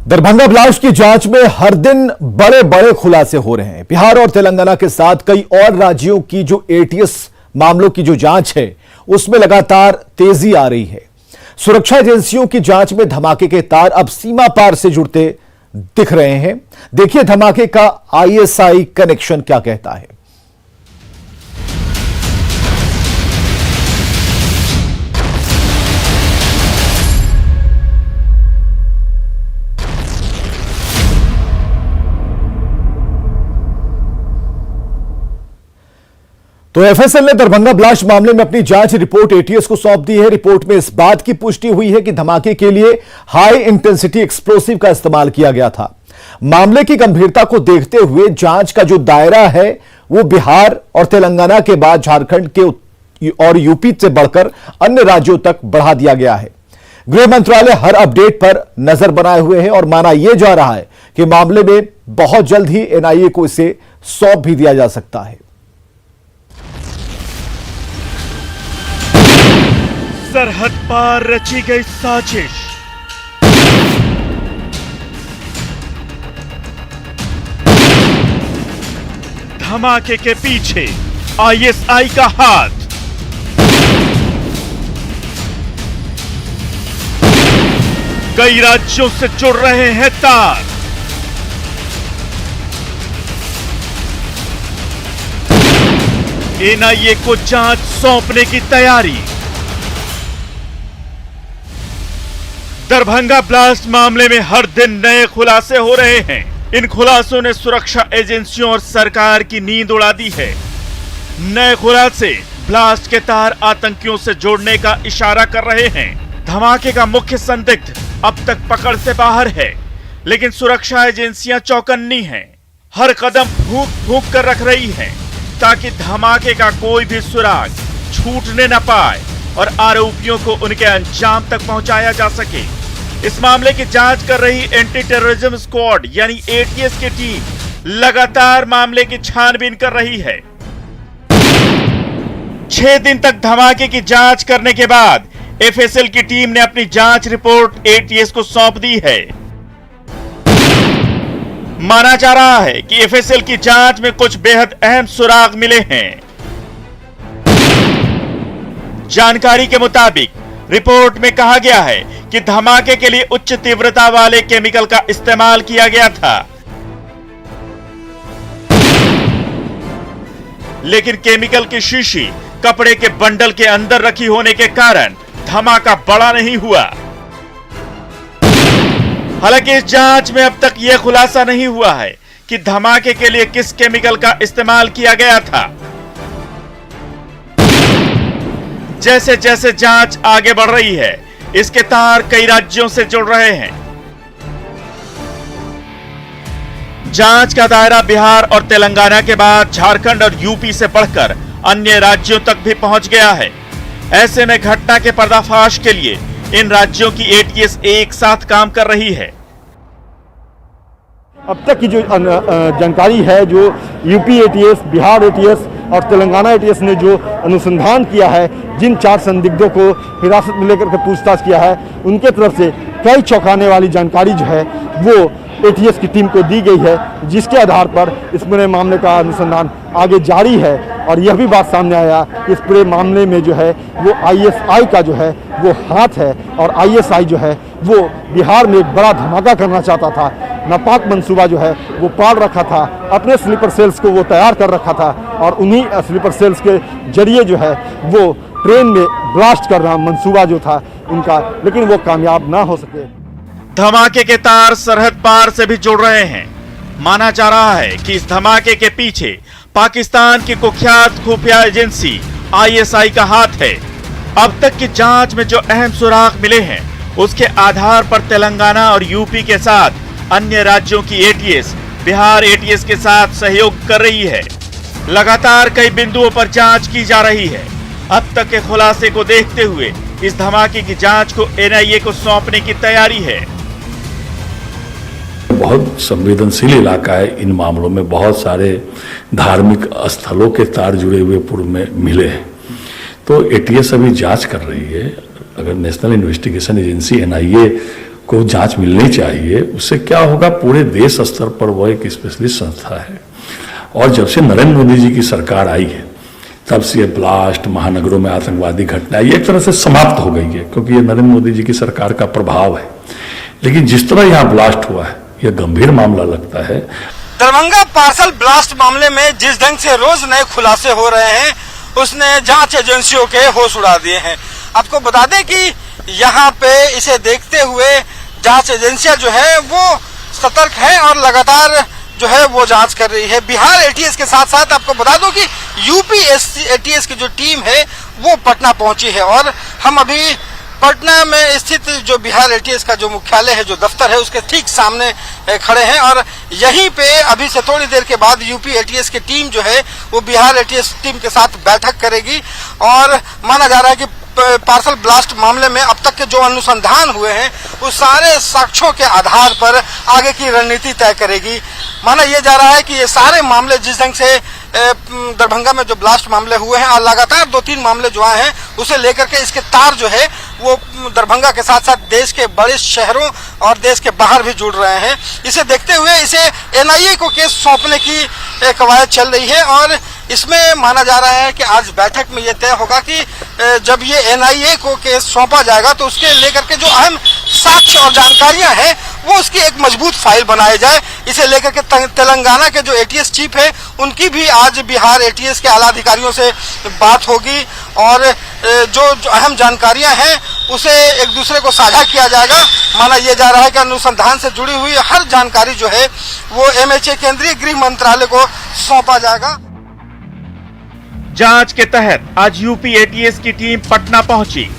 Darbhanga blast की जांच में हर दिन बड़े बड़े खुलासे हो रहे हैं। बिहार और तेलंगाना के साथ कई और राज्यों की जो एटीएस मामलों की जो जांच है उसमें लगातार तेजी आ रही है। सुरक्षा एजेंसियों की जांच में धमाके के तार अब सीमा पार से जुड़ते दिख रहे हैं। देखिए धमाके का आईएसआई कनेक्शन क्या कहता है। तो एफएसएल ने दरभंगा ब्लास्ट मामले में अपनी जांच रिपोर्ट एटीएस को सौंप दी है। रिपोर्ट में इस बात की पुष्टि हुई है कि धमाके के लिए हाई इंटेंसिटी एक्सप्लोसिव का इस्तेमाल किया गया था। मामले की गंभीरता को देखते हुए जांच का जो दायरा है वो बिहार और तेलंगाना के बाद झारखंड के और यूपी से बढ़कर अन्य राज्यों तक बढ़ा दिया गया है। गृह मंत्रालय हर अपडेट पर नजर बनाए हुए है और माना यह जा रहा है कि मामले में बहुत जल्द ही एनआईए को इसे सौंप भी दिया जा सकता है। सरहद पार रची गई साजिश, धमाके के पीछे आईएसआई का हाथ। कई राज्यों से जुड़ रहे हैं तार। एनआईए को जांच सौंपने की तैयारी। दरभंगा ब्लास्ट मामले में हर दिन नए खुलासे हो रहे हैं। इन खुलासों ने सुरक्षा एजेंसियों और सरकार की नींद उड़ा दी है। नए खुलासे ब्लास्ट के तार आतंकियों से जोड़ने का इशारा कर रहे हैं। धमाके का मुख्य संदिग्ध अब तक पकड़ से बाहर है, लेकिन सुरक्षा एजेंसियां चौकन्नी हैं। हर कदम फूंक फूंक कर रख रही हैं ताकि धमाके का कोई भी सुराग छूटने न पाए और आरोपियों को उनके अंजाम तक पहुंचाया जा सके। इस मामले की जांच कर रही एंटी टेररिज्म स्क्वाड यानी एटीएस की टीम लगातार मामले की छानबीन कर रही है। 6 दिन तक धमाके की जांच करने के बाद एफएसएल की टीम ने अपनी जांच रिपोर्ट एटीएस को सौंप दी है। माना जा रहा है कि एफएसएल की जांच में कुछ बेहद अहम सुराग मिले हैं। जानकारी के मुताबिक रिपोर्ट में कहा गया है कि धमाके के लिए उच्च तीव्रता वाले केमिकल का इस्तेमाल किया गया था, लेकिन केमिकल की शीशी कपड़े के बंडल के अंदर रखी होने के कारण धमाका बड़ा नहीं हुआ। हालांकि इस जांच में अब तक यह खुलासा नहीं हुआ है कि धमाके के लिए किस केमिकल का इस्तेमाल किया गया था। जैसे जैसे जांच आगे बढ़ रही है, इसके तार कई राज्यों से जुड़ रहे हैं। जांच का दायरा बिहार और तेलंगाना के बाद झारखंड और यूपी से बढ़कर अन्य राज्यों तक भी पहुंच गया है। ऐसे में घटना के पर्दाफाश के लिए इन राज्यों की एटीएस एक साथ काम कर रही है। अब तक की जो जानकारी है, जो यूपी एटीएस, बिहार एटीएस और तेलंगाना एटीएस ने जो अनुसंधान किया है, जिन 4 संदिग्धों को हिरासत में लेकर के पूछताछ किया है, उनके तरफ से कई चौंकाने वाली जानकारी जो है वो एटीएस की टीम को दी गई है, जिसके आधार पर इस पूरे मामले का अनुसंधान आगे जारी है। और यह भी बात सामने आया कि इस पूरे मामले में जो है वो आईएसआई का जो है वो हाथ है और आईएसआई जो है वो बिहार में एक बड़ा धमाका करना चाहता था। नापाक मंसूबा जो है वो पाल रखा था, अपने स्लीपर सेल्स को वो तैयार कर रखा था और उन्हीं स्लीपर सेल्स के जरिए जो है वो ट्रेन में ब्लास्ट करना मंसूबा जो था उनका, लेकिन वो कामयाब ना हो सके। धमाके के तार सरहद पार से भी जुड़ रहे हैं। माना जा रहा है कि इस धमाके के पीछे पाकिस्तान की कुख्यात खुफिया एजेंसी आईएसआई का हाथ है। अब तक की जांच में जो अहम सुराग मिले हैं, उसके आधार पर तेलंगाना और यूपी के साथ अन्य राज्यों की एटीएस बिहार एटीएस के साथ सहयोग कर रही है। लगातार कई बिंदुओं पर जांच की जा रही है। अब तक के खुलासे को देखते हुए इस धमाके की जांच को एनआईए को सौंपने की तैयारी है। बहुत संवेदनशील इलाका है। इन मामलों में बहुत सारे धार्मिक स्थलों के तार जुड़े हुए पूर्व में मिले हैं। तो एटीएस अभी जांच कर रही है। अगर नेशनल इन्वेस्टिगेशन एजेंसी एनआईए को जांच मिलनी चाहिए। उससे क्या होगा, पूरे देश स्तर पर वो एक स्पेशलिस्ट संस्था है। और जब से नरेंद्र मोदी जी की सरकार आई है तब से ये ब्लास्ट, महानगरों में आतंकवादी घटनाएं ये एक तरह से समाप्त हो गई है, क्योंकि ये नरेंद्र मोदी जी की सरकार का प्रभाव है। लेकिन जिस तरह यहाँ ब्लास्ट हुआ है यह गंभीर मामला लगता है। दरभंगा पार्सल ब्लास्ट मामले में जिस ढंग से रोज नए खुलासे हो रहे हैं उसने जांच एजेंसियों के होश उड़ा दिए हैं। आपको बता दें कि यहाँ पे इसे देखते हुए जांच एजेंसियां जो है वो सतर्क है और लगातार जो है वो जांच कर रही है। बिहार एटीएस के साथ साथ आपको बता दूं कि यूपी एटीएस की जो टीम है वो पटना पहुंची है और हम अभी पटना में स्थित जो बिहार एटीएस का जो मुख्यालय है, जो दफ्तर है, उसके ठीक सामने खड़े हैं और यहीं पे अभी से थोड़ी देर के बाद यूपी एटीएस की टीम जो है वो बिहार एटीएस टीम के साथ बैठक करेगी और माना जा रहा है कि पार्सल ब्लास्ट मामले में अब तक के जो अनुसंधान हुए हैं उस सारे साक्ष्यों के आधार पर आगे की रणनीति तय करेगी। माना यह जा रहा है कि ये सारे मामले जिस ढंग से दरभंगा में जो ब्लास्ट मामले हुए हैं और लगातार 2-3 मामले जो आए हैं उसे लेकर के इसके तार जो है वो दरभंगा के साथ साथ देश के बड़े शहरों और देश के बाहर भी जुड़ रहे हैं। इसे देखते हुए इसे एनआईए को केस सौंपने की कवायद चल रही है और इसमें माना जा रहा है कि आज बैठक में यह तय होगा कि जब ये एनआईए को केस सौंपा जाएगा तो उसके लेकर के जो अहम साक्ष्य और जानकारियां हैं वो उसकी एक मजबूत फाइल बनाई जाए। इसे लेकर के तेलंगाना के जो एटीएस चीफ है उनकी भी आज बिहार एटीएस के आला अधिकारियों से बात होगी और जो अहम जानकारियां हैं उसे एक दूसरे को साझा किया जाएगा। माना यह जा रहा है कि अनुसंधान से जुड़ी हुई हर जानकारी जो है वो एमएचए केंद्रीय गृह मंत्रालय को सौंपा जाएगा। जांच के तहत आज यूपी एटीएस की टीम पटना पहुंची।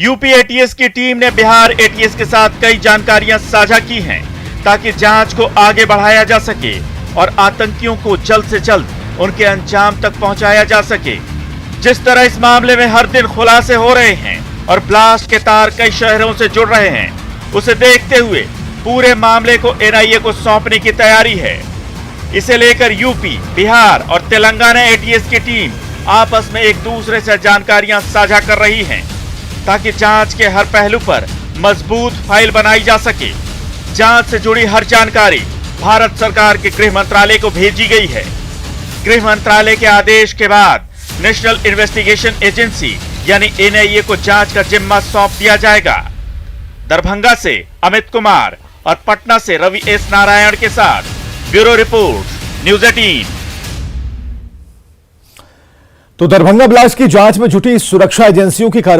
यूपी एटीएस की टीम ने बिहार एटीएस के साथ कई जानकारियां साझा की हैं ताकि जांच को आगे बढ़ाया जा सके और आतंकियों को जल्द से जल्द उनके अंजाम तक पहुंचाया जा सके। जिस तरह इस मामले में हर दिन खुलासे हो रहे हैं और ब्लास्ट के तार कई शहरों से जुड़ रहे हैं, उसे देखते हुए पूरे मामले को एनआईए को सौंपने की तैयारी है। इसे लेकर यूपी, बिहार और तेलंगाना एटीएस की टीम आपस में एक दूसरे से जानकारियां साझा कर रही हैं ताकि जांच के हर पहलू पर मजबूत फाइल बनाई जा सके। जांच से जुड़ी हर जानकारी भारत सरकार के गृह मंत्रालय को भेजी गई है। गृह मंत्रालय के आदेश के बाद नेशनल इन्वेस्टिगेशन एजेंसी यानी एनआईए को जांच का जिम्मा सौंप दिया जाएगा। दरभंगा से अमित कुमार और पटना से रवि एस नारायण के साथ ब्यूरो रिपोर्ट, न्यूज़ 18। तो दरभंगा ब्लास्ट की जांच में जुटी सुरक्षा एजेंसियों की कार्रवाई